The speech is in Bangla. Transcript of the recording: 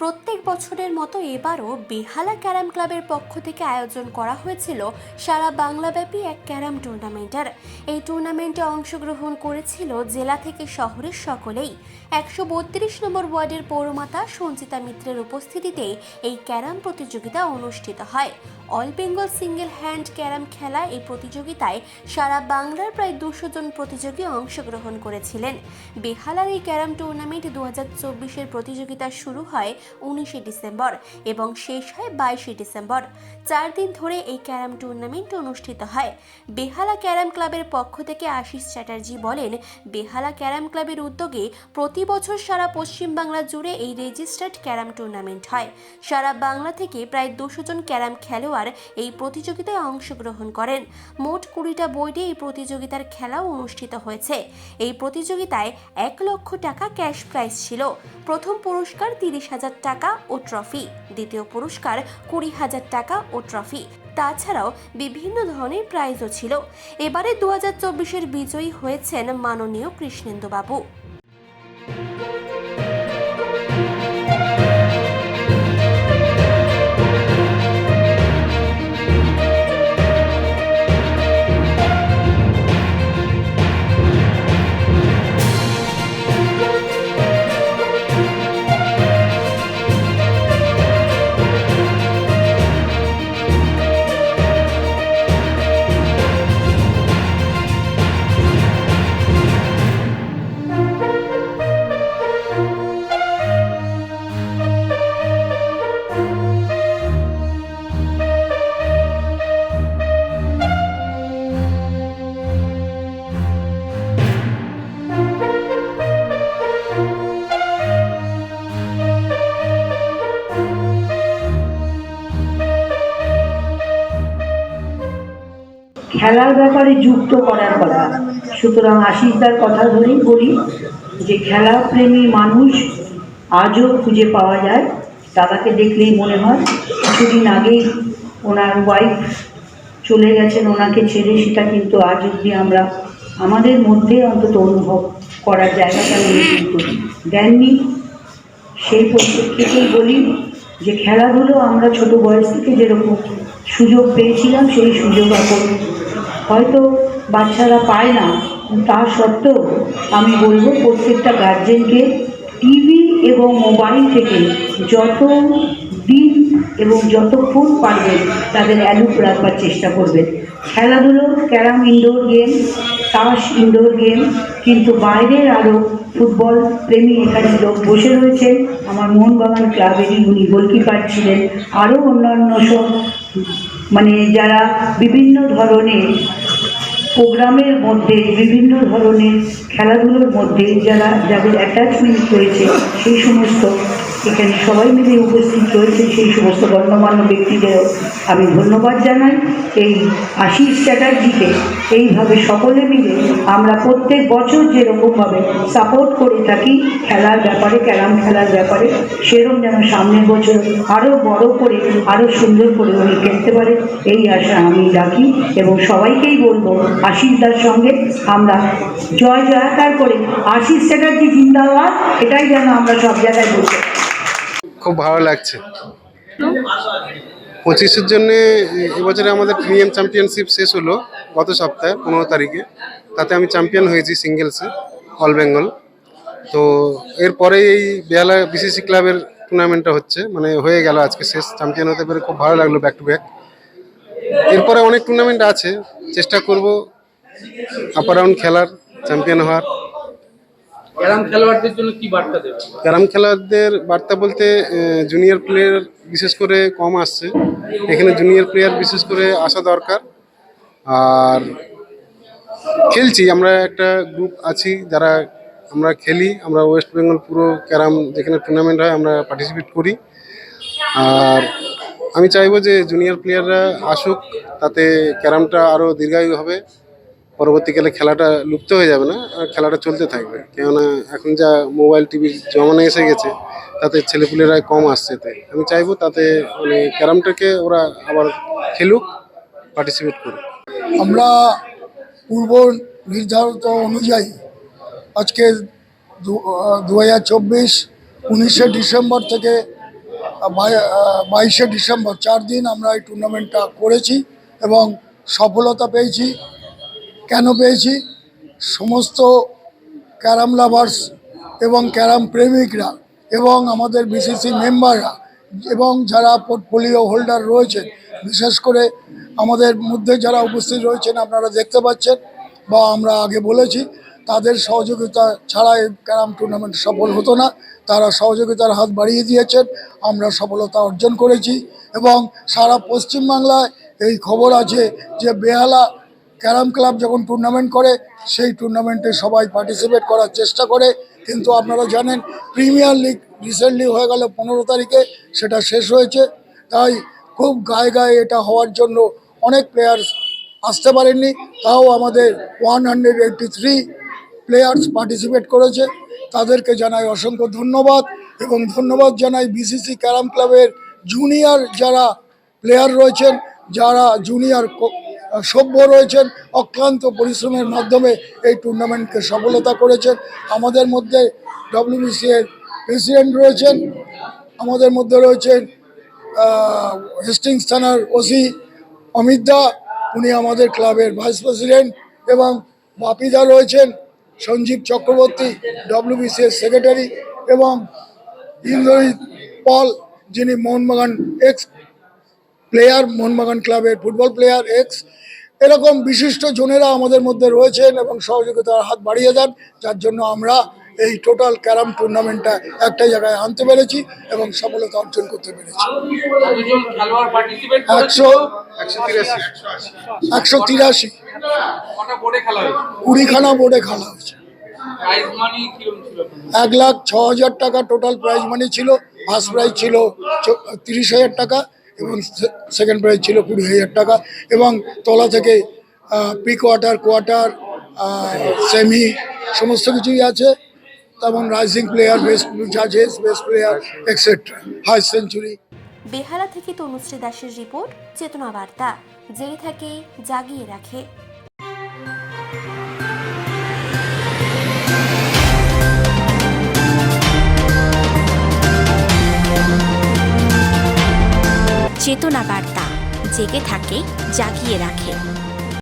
প্রত্যেক বছরের মতো এবারও বেহালা ক্যারাম ক্লাবের পক্ষ থেকে আয়োজন করা হয়েছিল সারা বাংলাব্যাপী এক ক্যারাম টুর্নামেন্টের। এই টুর্নামেন্টে অংশগ্রহণ করেছিল জেলা থেকে শহরের সকলেই। 132 নম্বর ওয়ার্ডের পৌরমাতা সঞ্চিতা মিত্রের উপস্থিতিতে এই ক্যারাম প্রতিযোগিতা অনুষ্ঠিত হয়। All Bengal single hand carrom খেলা এই প্রতিযোগিতায় সারা বাংলার প্রায় 200 জন প্রতিযোগী অংশগ্রহণ করেছিলেন। বেহালার এই ক্যারাম টুর্নামেন্ট 2024-এর প্রতিযোগিতা শুরু হয় 19শে ডিসেম্বর এবং শেষ হয় 22শে ডিসেম্বর। 4 দিন ধরে এই ক্যারাম টুর্নামেন্ট অনুষ্ঠিত হয়। বেহালা ক্যারাম ক্লাবের পক্ষ থেকে আশিস চ্যাটার্জি বলেন, বেহালা ক্যারাম ক্লাবের উদ্যোগে প্রতি বছর সারা পশ্চিমবাংলা জুড়ে এই রেজিস্টার্ড ক্যারাম টুর্নামেন্ট হয়। সারা বাংলা থেকে প্রায় 200 জন ক্যারাম খেলোয়াড় এই প্রতিযোগিতায় অংশগ্রহণ করেন। মোট 20টা বোর্ডে এই প্রতিযোগিতার খেলাও অনুষ্ঠিত হয়েছে। এই প্রতিযোগিতায় 1 লক্ষ টাকা ক্যাশ প্রাইজ ছিল। প্রথম পুরস্কার 30,000 টাকা ও ট্রফি, দ্বিতীয় পুরস্কার 20,000 টাকা ও ট্রফি। তাছাড়াও বিভিন্ন ধরনের প্রাইজও ছিল। এবারে 2024-এর বিজয়ী হয়েছেন মাননীয় কৃষ্ণেন্দু বাবু। খেলার ব্যাপারে যুক্ত করার কথা। সুতরাং আশিসদার কথা ধরেই বলি যে খেলা প্রেমী মানুষ আজও খুঁজে পাওয়া যায়। দাদাকে দেখলেই মনে হয় কিছুদিন আগেই ওনার ওয়াইফ চলে গেছেন ওনাকে ছেড়ে, সেটা কিন্তু আজ অবধি আমরা আমাদের মধ্যে অন্তত অনুভব করার জায়গাটা উনি কিন্তু দেননি। সেই পরিপ্রেক্ষিতেই বলি যে খেলাধুলো আমরা ছোট বয়স থেকে যেরকম সুযোগ পেয়েছিলাম সেই সুযোগ এখন হয়তো বাচ্চারা পায় না, তা সত্ত্বেও আমি বলবো প্রত্যেকটা গার্জেনকে টিভি এবং মোবাইল থেকে যত দিন এবং যতক্ষণ পারবেন তাদের অ্যালুপ রাখবার চেষ্টা করবেন। খেলাধুলো ক্যারাম ইনডোর গেম, তাস ইনডোর গেম, কিন্তু বাইরের আরও ফুটবল প্রেমী এখানে লোক বসে রয়েছেন। আমার মোহনবাগান ক্লাবেরই উনি গোলকিপার ছিলেন। আরও অন্যান্য সব যারা বিভিন্ন ধরনের প্রোগ্রামের মধ্যে বিভিন্ন ধরনের খেলাধুলোর মধ্যে যাদের অ্যাটাচমেন্ট রয়েছে সেই সমস্ত এখানে সবাই মিলে উপস্থিত রয়েছে। সেই সমস্ত গণ্যমান্য ব্যক্তিদেরও আমি ধন্যবাদ জানাই। এই আশিস চ্যাটার্জিকে এইভাবে সকলে মিলে আমরা প্রত্যেক বছর যেরকমভাবে সাপোর্ট করে থাকি খেলার ব্যাপারে, ক্যারাম খেলার ব্যাপারে, সেরকম যেন সামনের বছর আরও বড় করে আরও সুন্দর করে উনি খেলতে পারে এই আশা আমি রাখি। এবং সবাইকেই বলবো আশিসদার সঙ্গে আমরা জয় জয়কার করে আশিস চ্যাটার্জি জিন্দাবাদ, এটাই যেন আমরা সব জায়গায় বলবো। খুব ভালো লাগছে। 25-এর জন্য এবছরে আমাদের প্রিমিয়াম চ্যাম্পিয়নশিপ শেষ হলো গত সপ্তাহে 15 তারিখে। তাতে আমি চ্যাম্পিয়ন হয়েছি সিঙ্গেলসে অল বেঙ্গল। তো এরপরে এই বেহালা বিসিসি ক্লাবের টুর্নামেন্টটা হচ্ছে, হয়ে গেল আজকে শেষ। চ্যাম্পিয়ন হতে পেরে খুব ভালো লাগলো, ব্যাক টু ব্যাক। এরপরে অনেক টুর্নামেন্ট আছে, চেষ্টা করব আপার রাউন্ড খেলার, চ্যাম্পিয়ন হওয়ার। ক্যারাম খেলোয়াড়দের জন্য কি বার্তা দেবে? ক্যারাম খেলোয়াড়দের বার্তা বলতে জুনিয়র প্লেয়ার বিশেষ করে কম আসছে, এখানে জুনিয়র প্লেয়ার বিশেষ করে আসা দরকার। আর খেলছি আমরা, একটা গ্রুপ আছি যারা আমরা খেলি, আমরা ওয়েস্ট বেঙ্গল পুরো ক্যারাম যেখানে টুর্নামেন্ট হয় আমরা পার্টিসিপেট করি। আর আমি চাইবো যে জুনিয়র প্লেয়াররা আসুক, তাতে ক্যারামটা আরও দীর্ঘায়ু হবে। পরবর্তীকালে খেলাটা লুপ্ত হয়ে যাবে না, আর খেলাটা চলতে থাকবে। কেননা এখন যা মোবাইল টিভির জমানা এসে গেছে তাতে ছেলেপুলেরা কম আসছে। তাই আমি চাইবো তাতে ক্যারামটাকে ওরা আবার খেলুক, পার্টিসিপেট করুক। আমরা পূর্ব নির্ধারিত অনুযায়ী আজকে 2024 19শে ডিসেম্বর থেকে 22শে ডিসেম্বর 4 দিন আমরা এই টুর্নামেন্টটা করেছি এবং সফলতা পেয়েছি। কেন পেয়েছি? সমস্ত ক্যারাম লাভার্স এবং ক্যারাম প্রেমিকরা এবং আমাদের বিসিসি মেম্বাররা এবং যারা পোর্টফোলিও হোল্ডার রয়েছেন, বিশেষ করে আমাদের মধ্যে যারা উপস্থিত রয়েছেন আপনারা দেখতে পাচ্ছেন বা আমরা আগে বলেছি, তাদের সহযোগিতা ছাড়া এই ক্যারাম টুর্নামেন্ট সফল হতো না। তারা সহযোগিতার হাত বাড়িয়ে দিয়েছেন, আমরা সফলতা অর্জন করেছি এবং সারা পশ্চিমবাংলায় এই খবর আছে যে বেহালা ক্যারাম ক্লাব যখন টুর্নামেন্ট করে সেই টুর্নামেন্টে সবাই পার্টিসিপেট করার চেষ্টা করে, কিন্তু আপনারা জানেন প্রিমিয়ার লিগ রিসেন্টলি হয়ে গেল 15 তারিখে, সেটা শেষ হয়েছে। তাই খুব গায়ে গায়ে এটা হওয়ার জন্য অনেক প্লেয়ার্স আসতে পারেননি, তাও আমাদের 183 প্লেয়ার্স পার্টিসিপেট করেছে। তাদেরকে জানাই অসংখ্য ধন্যবাদ এবং ধন্যবাদ জানাই বিসিসি ক্যারাম ক্লাবের জুনিয়র যারা প্লেয়ার রয়েছেন, যারা জুনিয়র সভ্য রয়েছেন, অক্লান্ত পরিশ্রমের মাধ্যমে এই টুর্নামেন্টকে সফলতা করেছেন। আমাদের মধ্যে ডব্লিউবিসি এর প্রেসিডেন্ট রয়েছেন, আমাদের মধ্যে রয়েছেন হেস্টিংস থানার ওসি অমিত দা, উনি আমাদের ক্লাবের ভাইস প্রেসিডেন্ট, এবং বাপিদা রয়েছেন, সঞ্জীব চক্রবর্তী ডব্লিউবিসি এর সেক্রেটারি, এবং ইন্দ্রজিৎ পল যিনি মোহনবাগান এক্স প্লেয়ার, মোহনবাগান ক্লাবের ফুটবল প্লেয়ার এক্স। এরকম বিশিষ্ট জনেরা আমাদের মধ্যে রয়েছেন এবং সহযোগিতার হাত বাড়িয়ে দেন, যার জন্য আমরা এই টোটাল ক্যারাম টুর্নামেন্টটা একটা জায়গায় আনতে পেরেছি এবং সফলতা অর্জন করতে পেরেছি। কতজন খেলোয়াড় পার্টিসিপেট করেছে? 183 কটা বোর্ডে খেলা হয়েছে? 20খানা বোর্ডে খেলা হয়েছে। প্রাইজ মানি কিরকম ছিল? 1,06,000 টাকা টোটাল প্রাইজ মানি ছিল। ফার্স্ট প্রাইজ ছিল 30,000 টাকা এবং সেকেন্ড প্রাইজ ছিল 20,000 টাকা, এবং তলা থেকে প্রি কোয়ার্টার, কোয়ার্টার, সেমি সমস্ত কিছুই আছে। তেমন রাইজিং প্লেয়ার, বেস্ট জাজেস, best player extra, high century. Behala থেকে তনুশ্রী দাসের রিপোর্ট, চেতনা বার্তা, জেগে থাকে জাগিয়ে রাখে। চেতনা বার্তা, জেগে থাকে জাগিয়ে রাখে।